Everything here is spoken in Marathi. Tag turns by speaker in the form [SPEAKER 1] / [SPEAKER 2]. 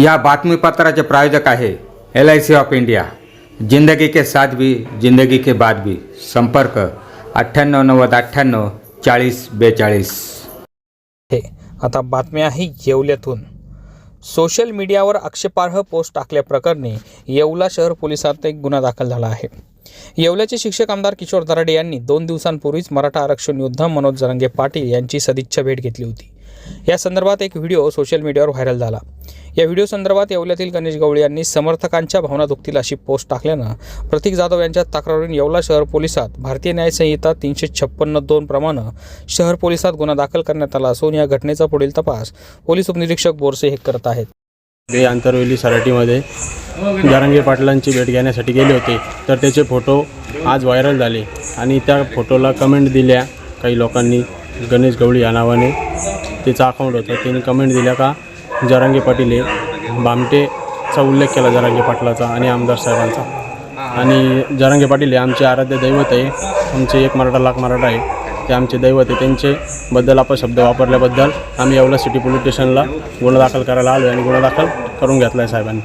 [SPEAKER 1] या बातमीपत्राचे प्रायोजक आहे LIC ऑफ इंडिया। जिंदगी के साथ भी जिंदगी के बाद भी। संपर्क 9890984042।
[SPEAKER 2] हे आता बातमी आहे येवल्यातून। सोशल मीडियावर आक्षेपार्ह पोस्ट टाकल्याप्रकरणी येवला शहर पोलिसात एक गुन्हा दाखल झाला आहे। येवल्याचे शिक्षक आमदार किशोर दराडे यांनी 2 दिवसांपूर्वीच मराठा आरक्षण योद्धा मनोज जरांगे पाटील यांची सदिच्छा भेट घेतली होती। या संदर्भात एक व्हिडिओ सोशल मीडियावर व्हायरल झाला। या व्हिडिओ संदर्भात येवल्यातील गणेश गवळी यांनी समर्थकांच्या भावना दुखतील अशी पोस्ट टाकल्यानं प्रतीक जाधव यांच्या तक्रारीवरून येवला शहर पोलिसात भारतीय न्याय संहिता 356(2) प्रमाणे शहर पोलिसात गुन्हा दाखल करण्यात आला असून या घटनेचा पुढील तपास पोलीस उपनिरीक्षक बोरसे हे करत आहेत।
[SPEAKER 3] ते आंतरवेली सराटीमध्ये जरांगे पाटलांची भेट घेण्यासाठी गेले होते, तर त्याचे फोटो आज व्हायरल झाले आणि त्या फोटोला कमेंट दिल्या काही लोकांनी। गणेश गवळी या नावाने त्याचा अकाउंट होतं, त्यांनी कमेंट दिल्या का जरांगे पाटील हे भामटेचा उल्लेख केला जरांगे पाटलाचा आणि आमदार साहेबांचा। आणि जरांगे पाटील हे आमचे आराध्य दैवत आहे, आमचे एक मराठा लाख मराठा आहे, ते आमचे दैवत आहे। त्यांच्याबद्दल अपशब्द वापरल्याबद्दल आम्ही येवला सिटी पोलीस स्टेशनला गुन्हा दाखल करायला आलो आणि गुन्हा दाखल करून घेतला आहे साहेबांनी।